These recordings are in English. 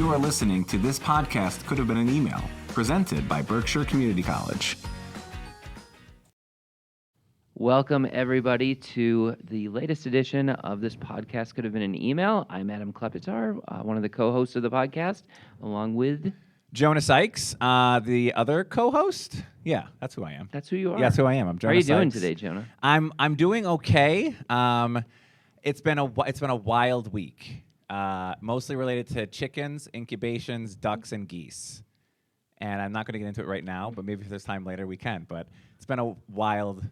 You are listening to This Podcast Could Have Been an Email, presented by Berkshire Community College. Welcome, everybody, to the latest edition of This Podcast Could Have Been an Email. I'm Adam Klepitar, one of the co-hosts of the podcast, along with... Jonah Sykes, the other co-host. Yeah, that's who I am. That's who you are. Yeah, that's who I am. I'm Jonah How are you Sykes. doing today, Jonah? I'm doing okay. It's been a wild week, mostly related to chickens, incubations, ducks, and geese. And I'm not going to get into it right now, but maybe if there's time later we can. But it's been a wild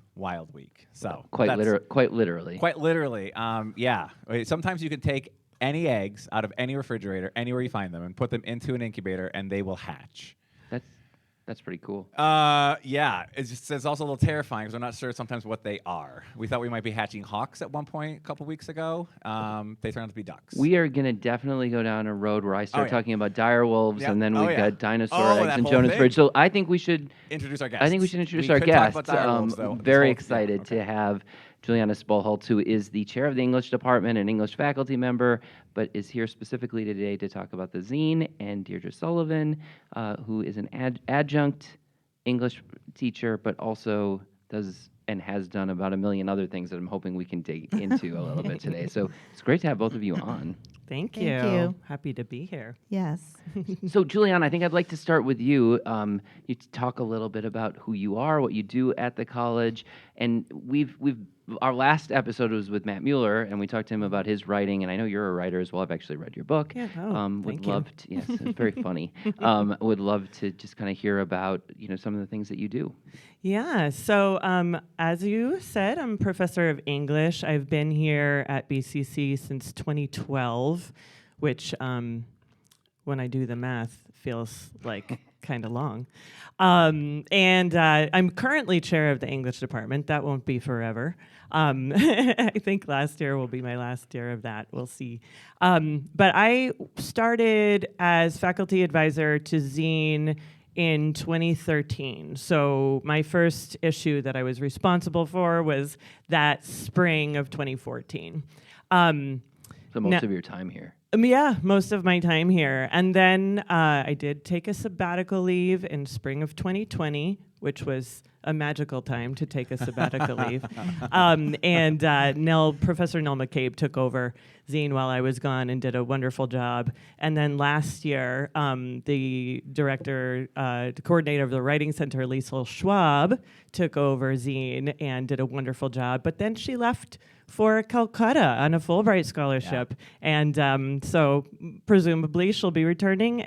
week. So Quite literally. Quite literally. Yeah. Sometimes you can take any eggs out of any refrigerator, anywhere you find them, and put them into an incubator, and they will hatch. That's pretty cool. Yeah. It's also a little terrifying because we're not sure sometimes what they are. We thought we might be hatching hawks at one point a couple weeks ago. They turned out to be ducks. We are going to definitely go down a road where I start talking about dire wolves, and then we've got dinosaur eggs and Jonah's Bridge. So I think we should introduce our guests. I think we should introduce our guests. Very excited to have Juliana Spolholt, who is the chair of the English department and English faculty member, but is here specifically today to talk about the zine, and Deirdre Sullivan, who is an adjunct English teacher, but also does and has done about a million other things that I'm hoping we can dig into a little bit today. So it's great to have both of you on. Thank you. Happy to be here. Yes. So, Juliana, I think I'd like to start with you. You talk a little bit about who you are, what you do at the college, and we've our last episode was with Matt Mueller, and we talked to him about his writing. And I know you're a writer as well. I've actually read your book. Yeah. Would love to. Yes, it's very funny. Would love to just kind of hear about some of the things that you do. Yeah. So, as you said, I'm a professor of English. I've been here at BCC since 2012, which, when I do the math, feels like kind of long. And I'm currently chair of the English department. That won't be forever. I think last year will be my last year of that. We'll see. But I started as faculty advisor to Zine in 2013. So my first issue that I was responsible for was that spring of 2014. So most of your time here. Yeah, most of my time here. And then I did take a sabbatical leave in spring of 2020, which was a magical time to take a sabbatical leave. And Professor Nell McCabe took over Zine while I was gone and did a wonderful job. And then last year, the coordinator of the Writing Center, Liesl Schwab, took over Zine and did a wonderful job. But then she left for Calcutta on a Fulbright scholarship. Yeah. And so presumably she'll be returning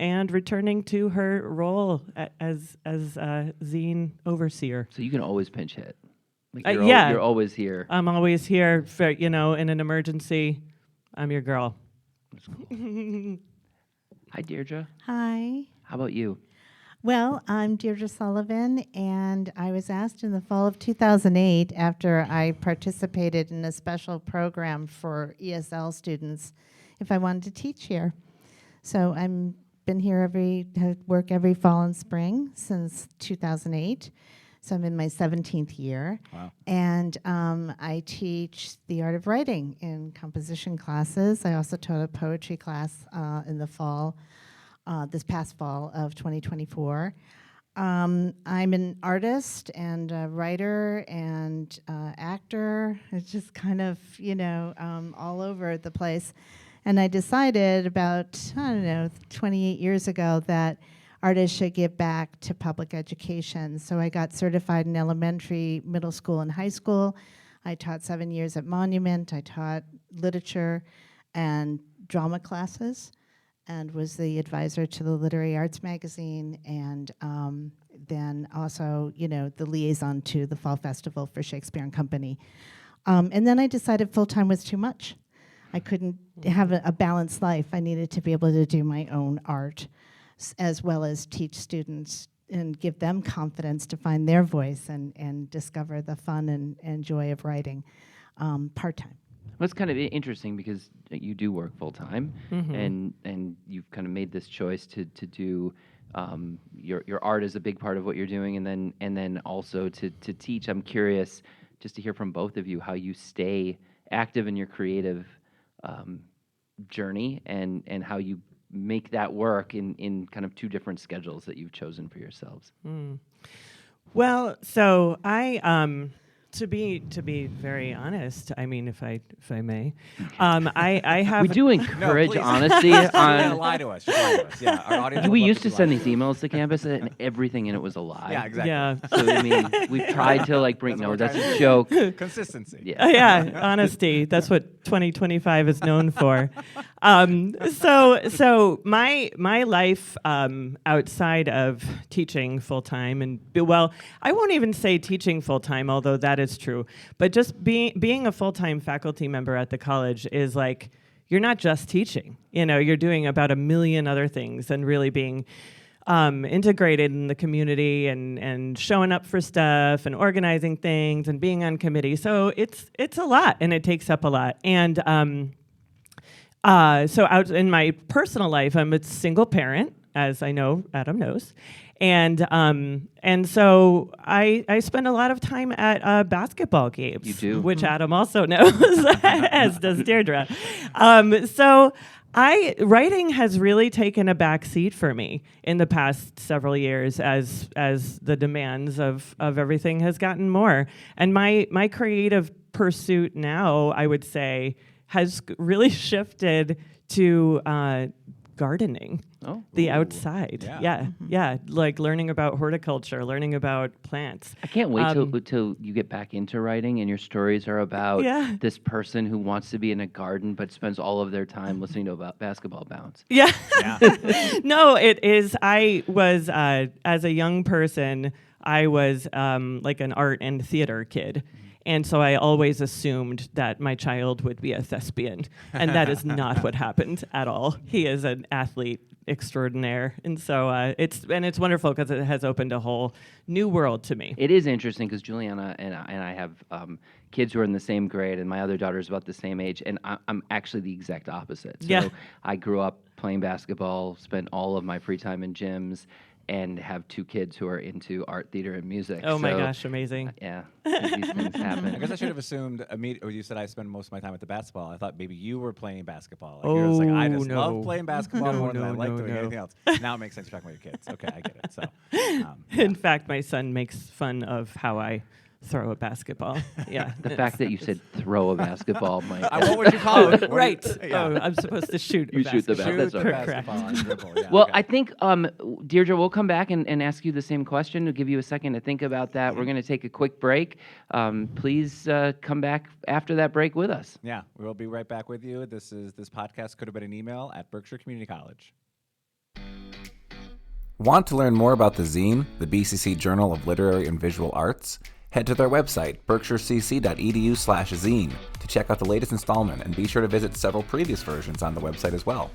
to her role as Zine overseer. So you can always pinch hit. You're always here. I'm always here for, in an emergency. I'm your girl. That's cool. Hi, Deirdre. Hi. How about you? Well, I'm Deirdre Sullivan, and I was asked in the fall of 2008, after I participated in a special program for ESL students, if I wanted to teach here. So I've been here work every fall and spring since 2008. So I'm in my 17th year. Wow. And I teach the art of writing in composition classes. I also taught a poetry class in the fall. This past fall of 2024. I'm an artist and a writer and actor. It's just kind of, all over the place. And I decided about, 28 years ago that artists should give back to public education. So I got certified in elementary, middle school, and high school. I taught 7 years at Monument. I taught literature and drama classes, and was the advisor to the Literary Arts magazine, and then also, the liaison to the Fall Festival for Shakespeare and Company. And then I decided full-time was too much. I couldn't have a balanced life. I needed to be able to do my own art, as well as teach students and give them confidence to find their voice and discover the fun and joy of writing part-time. Well, it's kind of interesting because you do work full time, and you've kind of made this choice to do your art is a big part of what you're doing, and then also to teach. I'm curious just to hear from both of you how you stay active in your creative journey and how you make that work in kind of two different schedules that you've chosen for yourselves? Well, so I to be very honest, I mean, if I may, I have. We do encourage please. honesty. You're gonna lie to us. Just lie to us. Yeah, our audience. We would love used to be send lied these emails to campus, and everything in it was a lie. Yeah, exactly. Yeah. So I mean, we've tried to like bring That's what no, we're that's trying a to joke. do. Consistency. Yeah. Yeah, honesty. That's what 2025 is known for. So my life outside of teaching full time, and well, I won't even say teaching full time, although that is true. But just being a full time faculty member at the college is like, you're not just teaching. You're doing about a million other things, and really being integrated in the community and showing up for stuff and organizing things and being on committee. So it's a lot, and it takes up a lot. And so out in my personal life, I'm a single parent, as I know Adam knows. And so I spend a lot of time at basketball games. You do? Which Adam also knows, as does Deirdre. So writing has really taken a back seat for me in the past several years as the demands of everything has gotten more. And my creative pursuit now, I would say, has really shifted to gardening. The outside. Yeah. Like learning about horticulture, learning about plants. I can't wait till you get back into writing and your stories are about this person who wants to be in a garden but spends all of their time listening to about basketball bounce. Yeah. No, it is. I was, as a young person, I was like an art and theater kid. And so I always assumed that my child would be a thespian. And that is not what happened at all. He is an athlete extraordinaire. And so it's wonderful because it has opened a whole new world to me. It is interesting because Juliana and I have kids who are in the same grade, and my other daughter's about the same age, and I'm actually the exact opposite. So I grew up playing basketball, spent all of my free time in gyms, and have two kids who are into art, theater, and music. Oh my gosh, amazing. Yeah, these things happen. I guess I should have assumed immediately. You said I spend most of my time at the basketball. I thought maybe you were playing basketball. Like, you're just like, I just love playing basketball more than I like doing anything else. Now it makes sense you're talking about your kids. Okay, I get it. So, In fact, my son makes fun of how I throw a basketball. Yeah. The fact that you said throw a basketball might. what would you call it? Right. Oh, I'm supposed to shoot. You shoot the Shoot basketball. the That's basketball on dribble. Yeah, Well, okay. I think, Deirdre, we'll come back and ask you the same question. We'll give you a second to think about that. We're going to take a quick break. Please come back after that break with us. Yeah, we will be right back with you. This podcast could have been an email at Berkshire Community College. Want to learn more about the zine, the BCC Journal of Literary and Visual Arts? Head to their website, berkshirecc.edu/zine, to check out the latest installment, and be sure to visit several previous versions on the website as well.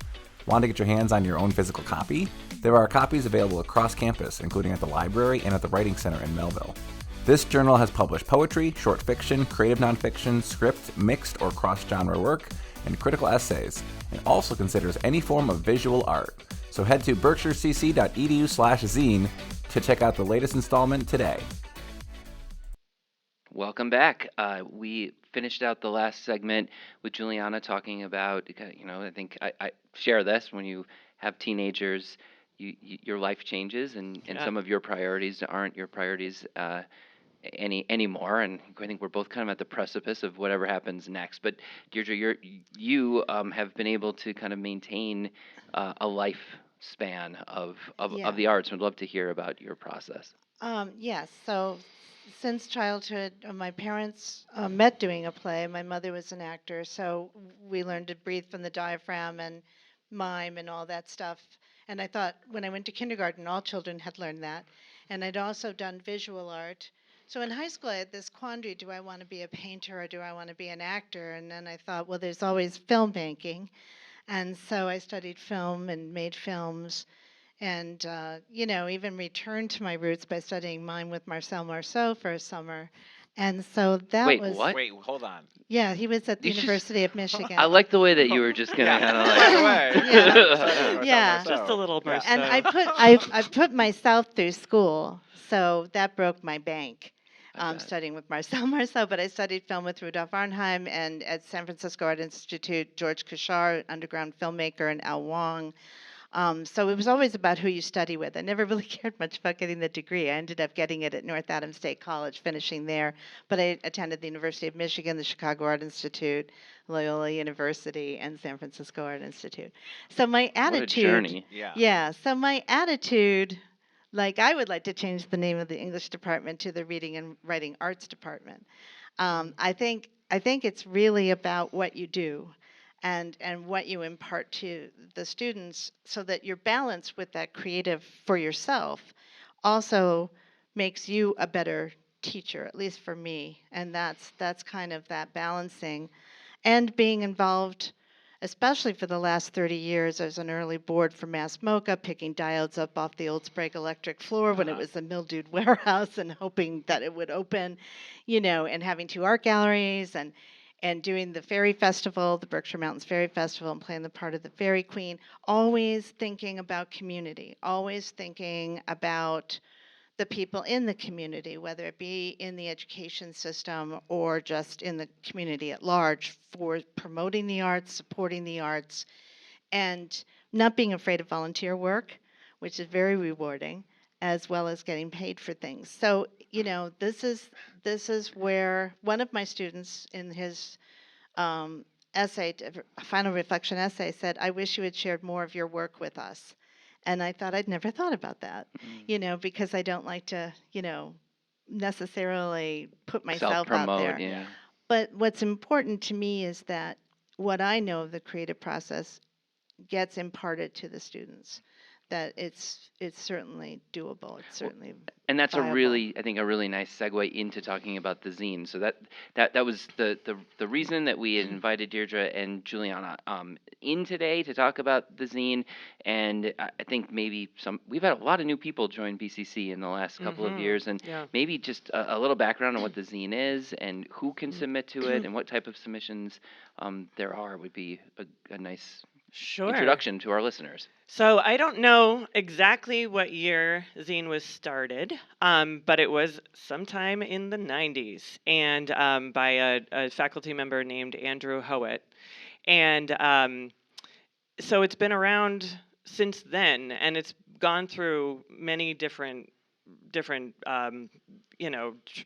Want to get your hands on your own physical copy? There are copies available across campus, including at the library and at the Writing Center in Melville. This journal has published poetry, short fiction, creative nonfiction, script, mixed or cross-genre work, and critical essays, and also considers any form of visual art. So head to berkshirecc.edu/zine to check out the latest installment today. Welcome back. We finished out the last segment with Juliana talking about, I think I share this, when you have teenagers, your life changes, and some of your priorities aren't your priorities anymore. And I think we're both kind of at the precipice of whatever happens next. But Deirdre, you have been able to kind of maintain a lifespan of the arts. I'd love to hear about your process. Yes. So since childhood, my parents met doing a play. My mother was an actor, so we learned to breathe from the diaphragm and mime and all that stuff. And I thought when I went to kindergarten, all children had learned that. And I'd also done visual art. So in high school, I had this quandary: do I want to be a painter or do I want to be an actor? And then I thought, well, there's always filmmaking. And so I studied film and made films. And, even returned to my roots by studying mime with Marcel Marceau for a summer. And so that Wait, was... what? Wait, hold on. Yeah, I was at the You just- University of Michigan. I like the way that you were just going to kind of like... Yeah. Just a little more. And I put myself through school, so that broke my bank. Studying with Marcel Marceau, but I studied film with Rudolf Arnheim, and at San Francisco Art Institute, George Kuchar, underground filmmaker, and Al Wong. So it was always about who you study with. I never really cared much about getting the degree. I ended up getting it at North Adams State College, finishing there. But I attended the University of Michigan, the Chicago Art Institute, Loyola University, and San Francisco Art Institute. So my attitude, what a journey. yeah. So my attitude, like I would like to change the name of the English department to the Reading and Writing Arts department. I think it's really about what you do and what you impart to the students, so that your balance with that creative for yourself also makes you a better teacher, at least for me. And that's kind of that balancing, and being involved, especially for the last 30 years, as an early board for Mass MoCA, picking diodes up off the old Sprague electric floor when it was a mildewed warehouse, and hoping that it would open, and having 2 art galleries, and doing the Fairy Festival, the Berkshire Mountains Fairy Festival, and playing the part of the Fairy Queen, always thinking about community, always thinking about the people in the community, whether it be in the education system or just in the community at large, for promoting the arts, supporting the arts, and not being afraid of volunteer work, which is very rewarding, as well as getting paid for things. So, this is where one of my students in his essay, final reflection essay, said, "I wish you had shared more of your work with us." And I thought, I'd never thought about that, because I don't like to, necessarily put myself out there. Yeah. But what's important to me is that what I know of the creative process gets imparted to the students, that it's certainly doable. It's certainly And that's viable. I think, a really nice segue into talking about the zine. So that was the reason that we had invited Deirdre and Juliana in today to talk about the zine. And I think maybe we've had a lot of new people join BCC in the last couple of years, and maybe just a little background on what the zine is and who can submit to it and what type of submissions there are would be a nice introduction to our listeners. So I don't know exactly what year zine was started, but it was sometime in the 90s, and by a faculty member named Andrew Howitt. And so it's been around since then, and it's gone through many different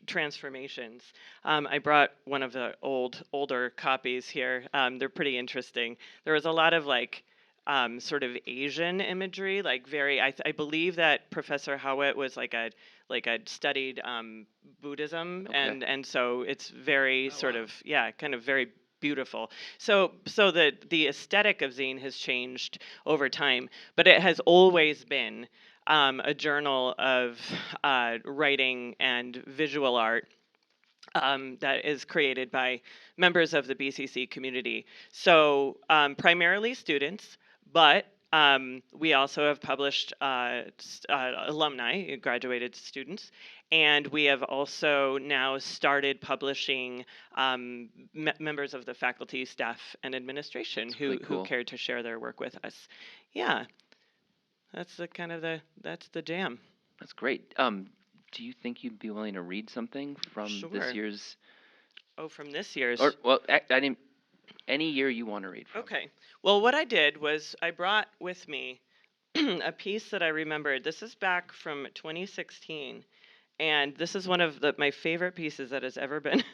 transformations. I brought one of the older copies here. They're pretty interesting. There was a lot of sort of Asian imagery, I believe that Professor Howitt was studied Buddhism, and so it's very kind of very beautiful. So the aesthetic of zine has changed over time, but it has always been a journal of writing and visual art that is created by members of the BCC community. So primarily students, but we also have published alumni, graduated students, and we have also now started publishing members of the faculty, staff, and administration who cared to share their work with us. Yeah, that's that's the jam. That's great. Do you think you'd be willing to read something from this year's? Oh, from this year's? Any year you want to read from. Okay. Well, what I did was I brought with me a piece that I remembered. This is back from 2016, and this is one of my favorite pieces that has ever been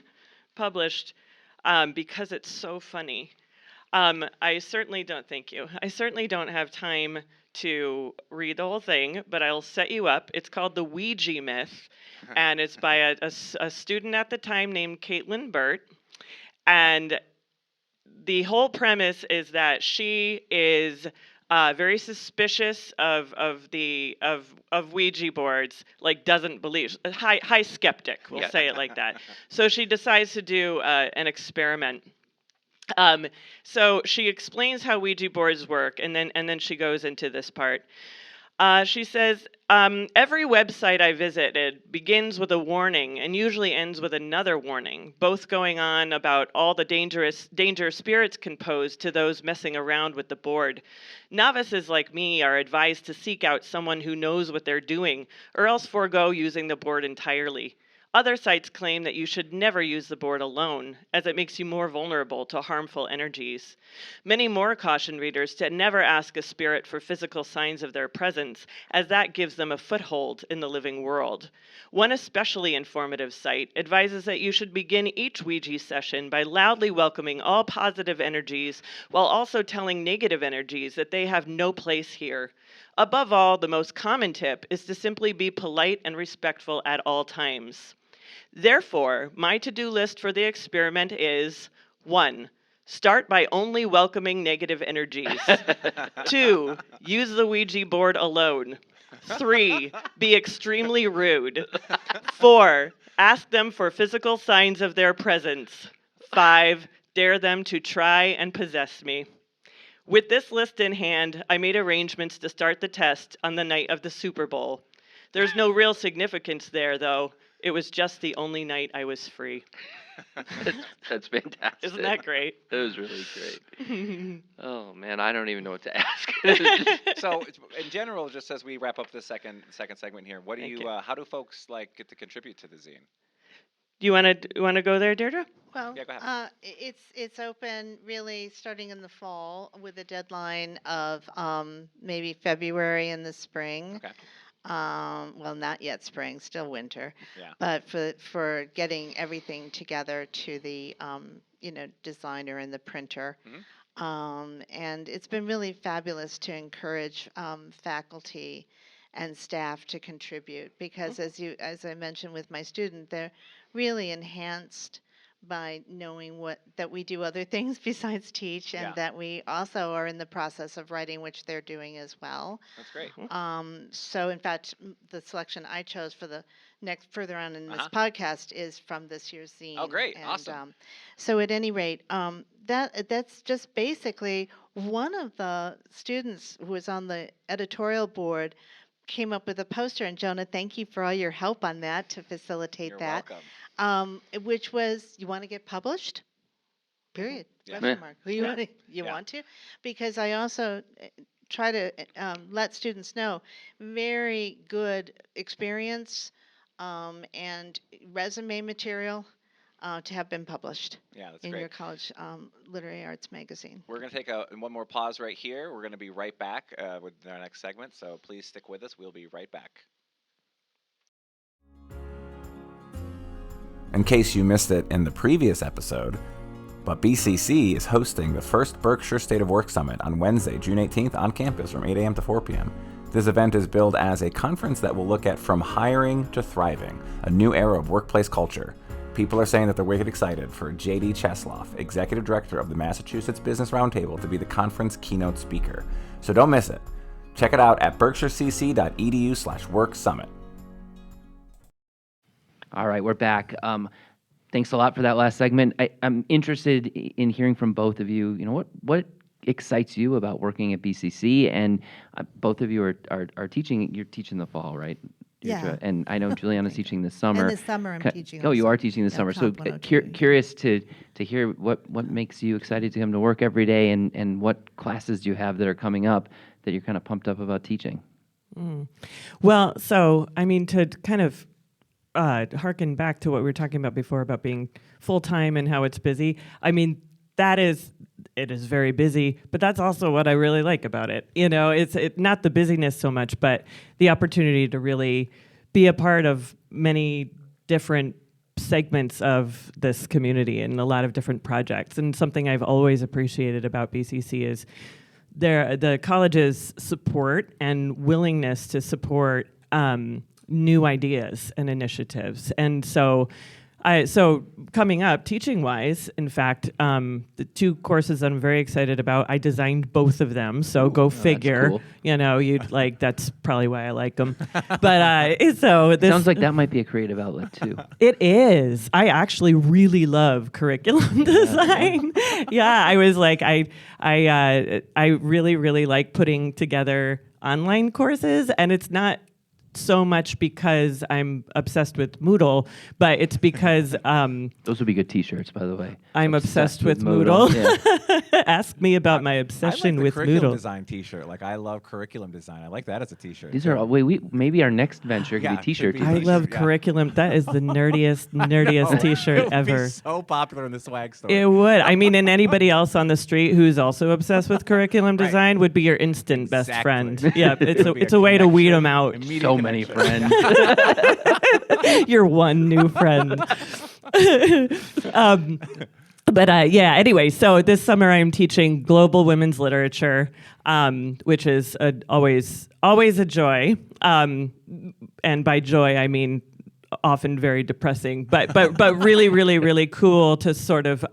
published because it's so funny. I certainly don't have time to read the whole thing, but I'll set you up. It's called The Ouija Myth, and it's by a student at the time named Caitlin Burt. And the whole premise is that she is very suspicious of Ouija boards, doesn't believe, high skeptic, we'll say it like that. So she decides to do an experiment. So she explains how Ouija boards work, and then she goes into this part. She says, every website I visited begins with a warning and usually ends with another warning, both going on about all the danger spirits can pose to those messing around with the board. Novices like me are advised to seek out someone who knows what they're doing, or else forego using the board entirely. Other sites claim that you should never use the board alone, as it makes you more vulnerable to harmful energies. Many more caution readers to never ask a spirit for physical signs of their presence, as that gives them a foothold in the living world. One especially informative site advises that you should begin each Ouija session by loudly welcoming all positive energies, while also telling negative energies that they have no place here. Above all, the most common tip is to simply be polite and respectful at all times. Therefore, my to-do list for the experiment is 1. Start by only welcoming negative energies. 2. Use the Ouija board alone. 3. Be extremely rude. 4. Ask them for physical signs of their presence. 5. Dare them to try and possess me. With this list in hand, I made arrangements to start the test on the night of the Super Bowl. There's no real significance there, though. It was just the only night I was free. That's fantastic. Isn't that great? That was really great. Oh man, I don't even know what to ask. So, in general, just as we wrap up the second segment here, what do Thank you? How do folks get to contribute to the zine? Do you want to go there, Deirdre? Well, Yeah, go ahead. it's open really starting in the fall with a deadline of maybe February in the spring. Okay. Well, not yet spring, still winter. Yeah. But for getting everything together to the designer and the printer. Mm-hmm. And it's been really fabulous to encourage faculty and staff to contribute because as I mentioned with my student, they're really enhanced by knowing that we do other things besides teach and that we also are in the process of writing, which they're doing as well. That's great. So in fact, the selection I chose for the next further on in this podcast is from this year's zine. Oh, great. And, Awesome. so at any rate, that's just basically one of the students who was on the editorial board came up with a poster, and Jonah, thank you for all your help on that to facilitate You're that. welcome. Which was, you want to get published? Period. Yeah. Question mark. You Yeah. want to? You Yeah. want to? Because I also try to let students know very good experience and resume material to have been published Yeah, that's in great. your college literary arts magazine. We're going to take one more pause right here. We're going to be right back with our next segment, so please stick with us. We'll be right back. In case you missed it in the previous episode, but BCC is hosting the first Berkshire State of Work Summit on Wednesday, June 18th on campus from 8 a.m. to 4 p.m. This event is billed as a conference that will look at from hiring to thriving, a new era of workplace culture. People are saying that they're wicked excited for J.D. Chesloff, Executive Director of the Massachusetts Business Roundtable, to be the conference keynote speaker. So don't miss it. Check it out at berkshirecc.edu/worksummit. All right, we're back. Thanks a lot for that last segment. I'm interested in hearing from both of you. You know, what excites you about working at BCC? And both of you are teaching. You're teaching the fall, right? Yeah. And I know Juliana's teaching this summer. And this summer I'm teaching. Oh, you also. are teaching this Yeah, summer. So Comp 102. curious to hear what makes you excited to come to work every day, and what classes do you have that are coming up that you're kind of pumped up about teaching? Well, so I mean, to kind of harken back to what we were talking about before about being full-time and how it's busy. I mean, it is very busy, but that's also what I really like about it. You know, it's not the busyness so much, but the opportunity to really be a part of many different segments of this community and a lot of different projects. And something I've always appreciated about BCC is the college's support and willingness to support new ideas and initiatives. And so coming up, teaching-wise, in fact, the two courses that I'm very excited about, I designed both of them, so go figure. cool. You know, that's probably why I like them. But so this Sounds like that might be a creative outlet too. It is. I actually really love curriculum design. Yeah, I was like, I really, really like putting together online courses, and it's not so much because I'm obsessed with Moodle, but it's because those would be good T-shirts, by the way. I'm obsessed with Moodle. Yeah. Ask me about my obsession I like with the curriculum Moodle. design T-shirt. Like, I love curriculum design. I like that as a T-shirt. These are maybe our next venture could Yeah, be T-shirt could be. I design. love Yeah. curriculum. That is the nerdiest It T-shirt would ever. be so popular in the swag store. It would. I mean, and anybody else on the street who's also obsessed with curriculum Right. design would be your instant best Exactly. friend. Yeah, It would be it's a way to weed them out. Immediate So many connection. friends. Your one new friend. Anyway, so this summer I'm teaching global women's literature, which is always a joy. And by joy, I mean often very depressing, but really, really, really cool to sort of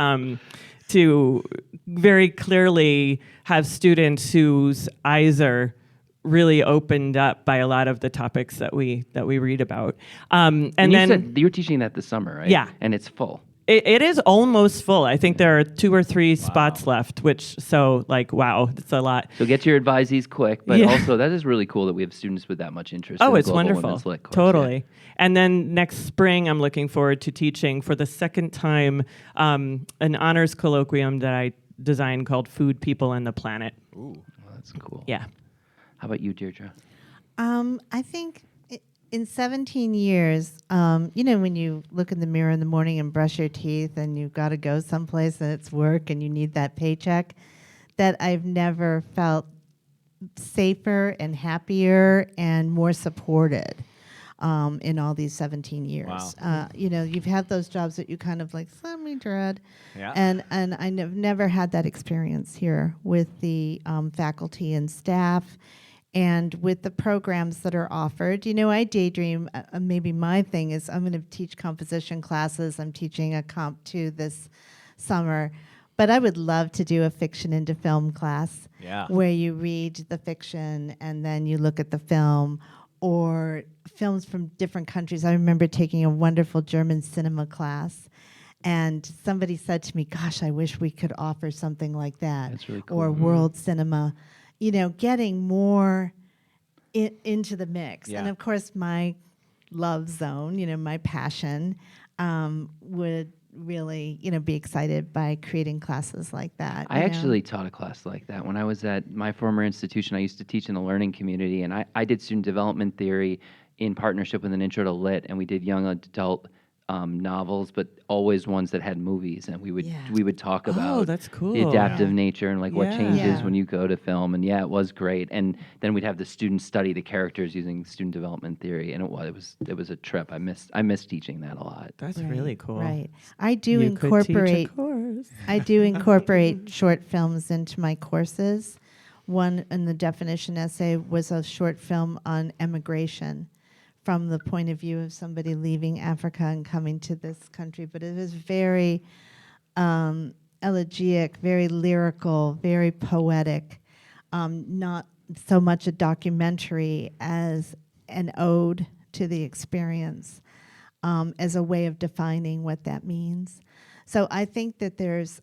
to very clearly have students whose eyes are really opened up by a lot of the topics that we read about. And And you then said you're teaching that this summer, right? Yeah. And it's full. it is almost full. I think there are 2 or 3 spots left, wow, it's a lot. So get your advisees quick, but Yeah. also that is really cool that we have students with that much interest. Oh, in the it's Global wonderful. Women's Lit course. Totally. And then next spring, I'm looking forward to teaching for the second time an honors colloquium that I designed called Food, People, and the Planet. Ooh. Well, that's cool. Yeah. How about you, Deirdre? I think in 17 years, when you look in the mirror in the morning and brush your teeth and you've got to go someplace and it's work and you need that paycheck, that I've never felt safer and happier and more supported in all these 17 years. Wow. You've had those jobs that you kind of like semi-dread. Yeah. And I've never had that experience here with the faculty and staff and with the programs that are offered. I daydream, maybe my thing is I'm going to teach composition classes. I'm teaching a Comp 2 this summer. But I would love to do a fiction into film class where you read the fiction and then you look at the film, or films from different countries. I remember taking a wonderful German cinema class, and somebody said to me, gosh, I wish we could offer something like that. That's really cool. Or world cinema, getting more into the mix. Yeah. And of course, my love zone, my passion, would really, be excited by creating classes like that. I actually taught a class like that. When I was at my former institution, I used to teach in the learning community, and I did student development theory in partnership with an intro to lit, and we did young adult novels, but always ones that had movies, and we would talk about that's cool. the adaptive nature and what changes Yeah. when you go to film, and it was great. And then we'd have the students study the characters using student development theory, and it was a trip. I missed teaching that a lot. That's Right, really cool. Right. I do You could teach a incorporate course. I do incorporate short films into my courses. One in the definition essay was a short film on emigration from the point of view of somebody leaving Africa and coming to this country. But it was very elegiac, very lyrical, very poetic, not so much a documentary as an ode to the experience, as a way of defining what that means. So I think that there's,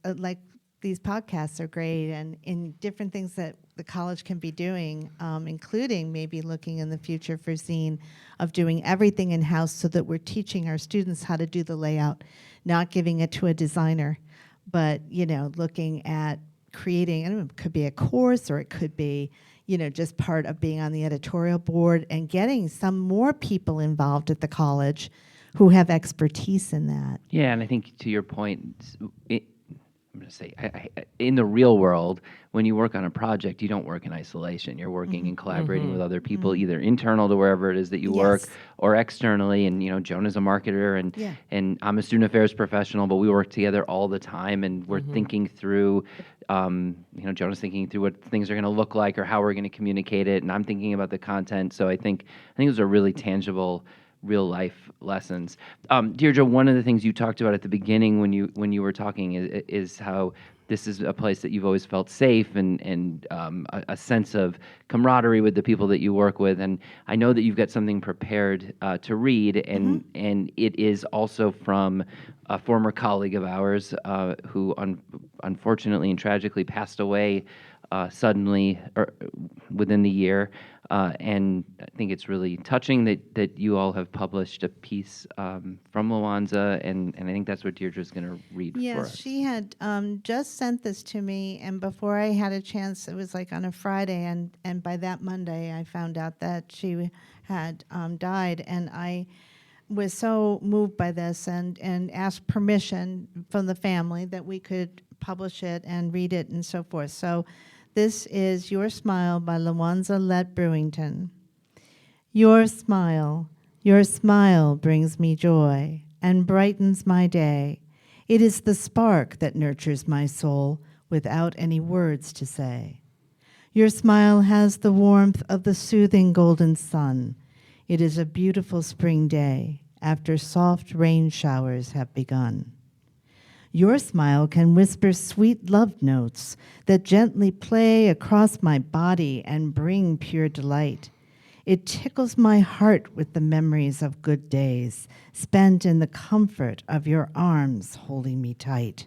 these podcasts are great, and in different things that the college can be doing, including maybe looking in the future for Zine of doing everything in-house so that we're teaching our students how to do the layout, not giving it to a designer, but, looking at creating, it could be a course or it could be, just part of being on the editorial board and getting some more people involved at the college who have expertise in that. Yeah, and I think to your point, I'm going to say, in the real world, when you work on a project, you don't work in isolation. You're working and collaborating with other people, either internal to wherever it is that you work, or externally. And Joan's a marketer, and I'm a student affairs professional, but we work together all the time, and we're thinking through. Jonah's thinking through what things are going to look like or how we're going to communicate it, and I'm thinking about the content. So I think those are really tangible, real life lessons. Deirdre, one of the things you talked about at the beginning when you were talking is how this is a place that you've always felt safe and a sense of camaraderie with the people that you work with. And I know that you've got something prepared to read, and it is also from a former colleague of ours who unfortunately and tragically passed away suddenly or within the year. And I think it's really touching that you all have published a piece from Luanza, and I think that's what Deirdre's going to read for Yes, us. she had just sent this to me, and before I had a chance, it was like on a Friday, and by that Monday, I found out that she had died, and I was so moved by this and asked permission from the family that we could publish it and read it and so forth. So this is Your Smile by Luanza Lett Brewington. Your smile brings me joy and brightens my day. It is the spark that nurtures my soul without any words to say. Your smile has the warmth of the soothing golden sun. It is a beautiful spring day after soft rain showers have begun. Your smile can whisper sweet love notes that gently play across my body and bring pure delight. It tickles my heart with the memories of good days spent in the comfort of your arms holding me tight.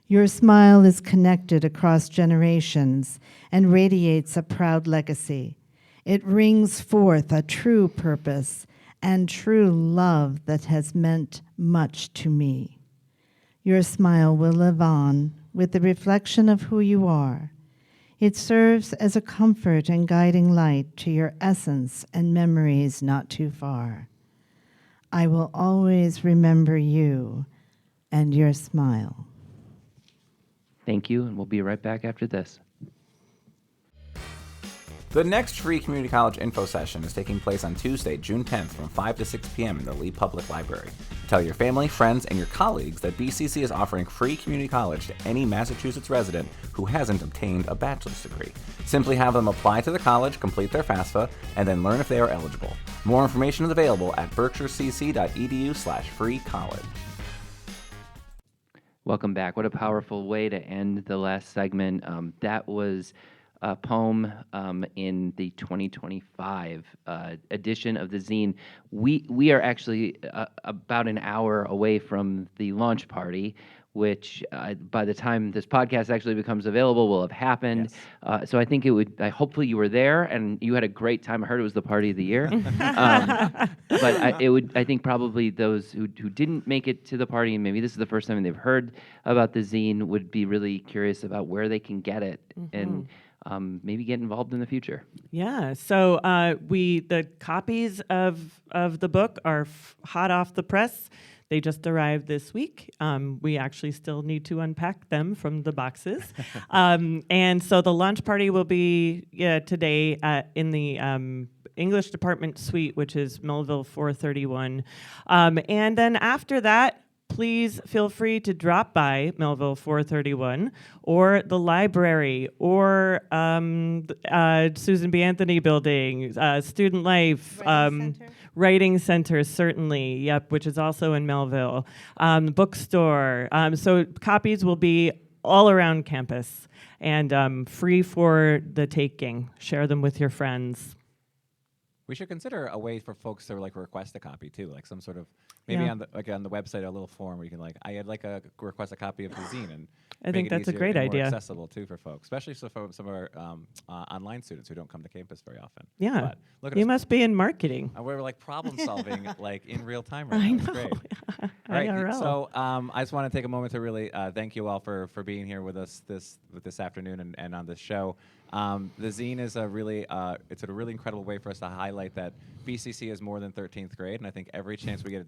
Your smile is connected across generations and radiates a proud legacy. It rings forth a true purpose and true love that has meant much to me. Your smile will live on with the reflection of who you are. It serves as a comfort and guiding light to your essence and memories not too far. I will always remember you and your smile. Thank you, and we'll be right back after this. The next free community college info session is taking place on Tuesday, June 10th from 5 to 6 p.m. in the Lee Public Library. Tell your family, friends, and your colleagues that BCC is offering free community college to any Massachusetts resident who hasn't obtained a bachelor's degree. Simply have them apply to the college, complete their FAFSA, and then learn if they are eligible. More information is available at berkshirecc.edu/free-college. Welcome back. What a powerful way to end the last segment. That was a poem in the 2025 edition of the zine. We are actually about an hour away from the launch party, which by the time this podcast actually becomes available will have happened. Yes. So I think it would, hopefully you were there and you had a great time. I heard it was the party of the year. But I think probably those who didn't make it to the party, and maybe this is the first time they've heard about the zine, would be really curious about where they can get it and maybe get involved in the future. Yeah, so the copies of the book are hot off the press. They just arrived this week. We actually still need to unpack them from the boxes. And so the launch party will be today in the English Department Suite, which is Melville 431. And then after that, please feel free to drop by Melville 431 or the library or Susan B. Anthony Building, Student Life, Writing Center, certainly, yep, which is also in Melville, bookstore. So copies will be all around campus and free for the taking. Share them with your friends. We should consider a way for folks to request a copy too, like some sort of maybe on the website a little form where you can I'd like a request a copy of the zine, and I think that's a great idea. More accessible too for folks, especially for some of our online students who don't come to campus very often. Yeah, but look at you us. must be in marketing. We're problem solving in real time right now. It's great. All right, IRL. so I just want to take a moment to really thank you all for being here with us this afternoon and on this show. The zine is it's a really incredible way for us to highlight that BCC is more than 13th grade, and I think every chance we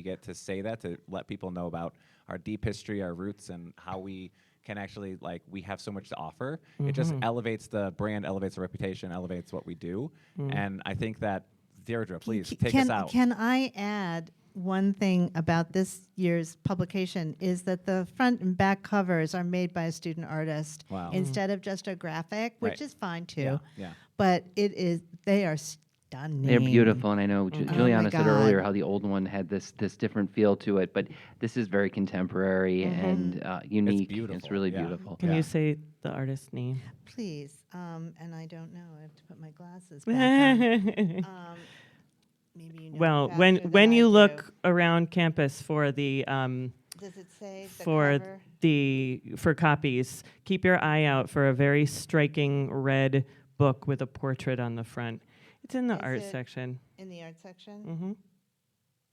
get to say that, to let people know about our deep history, our roots, and how we can actually we have so much to offer. It just elevates the brand, elevates the reputation, elevates what we do, and I think that Deirdre, please take us out. Can I add? One thing about this year's publication is that the front and back covers are made by a student artist instead of just a graphic, which is fine too. Yeah. But they are stunning. They're beautiful, and I know Juliana said God. earlier how the old one had this different feel to it, but this is very contemporary and unique. It's beautiful. It's really beautiful. Can you say the artist's name? Please. And I don't know. I have to put my glasses back on. Maybe you know Well, faster when than you I look do. around campus for the Does it say the for cover? for copies. Keep your eye out for a very striking red book with a portrait on the front. It's in the Is art it section. In the art section?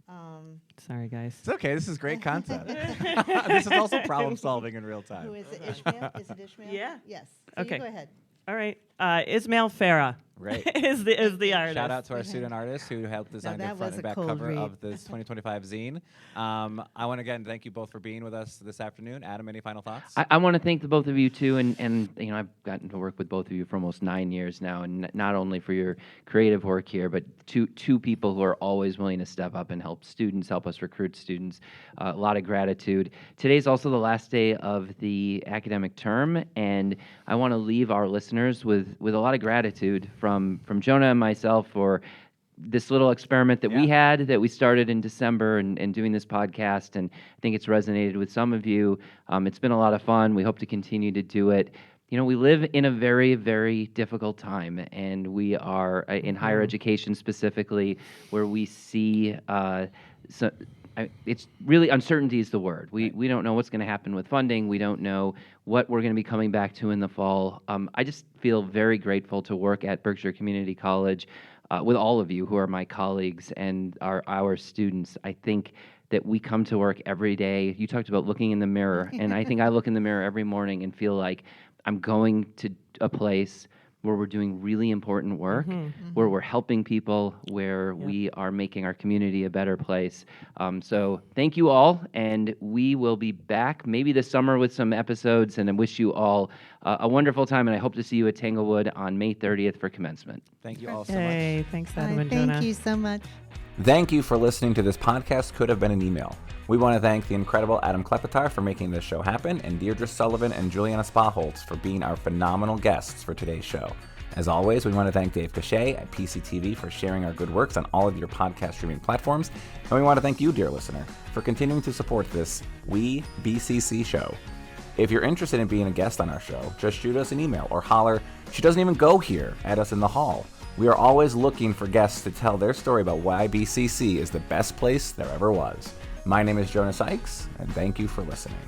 Mm-hmm. Sorry, guys. It's okay. This is great content. This is also problem solving in real time. Who is it? Ishmael? Is it Ishmael? Yeah. Yes. So Okay. you go ahead. All right. Ismail Farah Right. is the artist. Shout out to our student artists who helped design the that front was and a back cold cover read. of this 2025 zine. I want to again thank you both for being with us this afternoon. Adam, any final thoughts? I want to thank the both of you too, and you know, I've gotten to work with both of you for almost 9 years now, and not only for your creative work here, but two people who are always willing to step up and help students, help us recruit students. A lot of gratitude. Today's also the last day of the academic term, and I want to leave our listeners with a lot of gratitude from Jonah and myself for this little experiment that we had, that we started in December and doing this podcast, and I think it's resonated with some of you. It's been a lot of fun. We hope to continue to do it. You know, we live in a very, very difficult time, and we are in higher education specifically, where we see it's really, uncertainty is the word. We don't know what's going to happen with funding. We don't know what we're going to be coming back to in the fall. I just feel very grateful to work at Berkshire Community College with all of you who are my colleagues and our students. I think that we come to work every day. You talked about looking in the mirror, and I think I look in the mirror every morning and feel like I'm going to a place where we're doing really important work, where we're helping people, where we are making our community a better place. So thank you all, and we will be back maybe this summer with some episodes, and I wish you all a wonderful time, and I hope to see you at Tanglewood on May 30th for commencement. Thank you all so much. Hey, thanks, Adam and Jonah. Thank you so much. Thank you for listening to This Podcast Could Have Been an Email. We want to thank the incredible Adam Klepetar for making this show happen, and Deirdre Sullivan and Juliana Spaholtz for being our phenomenal guests for today's show. As always, we want to thank Dave Cachet at PCTV for sharing our good works on all of your podcast streaming platforms, and we want to thank you, dear listener, for continuing to support this We BCC show. If you're interested in being a guest on our show, just shoot us an email or holler, "She doesn't even go here," at us in the hall. We are always looking for guests to tell their story about why BCC is the best place there ever was. My name is Jonah Sykes, and thank you for listening.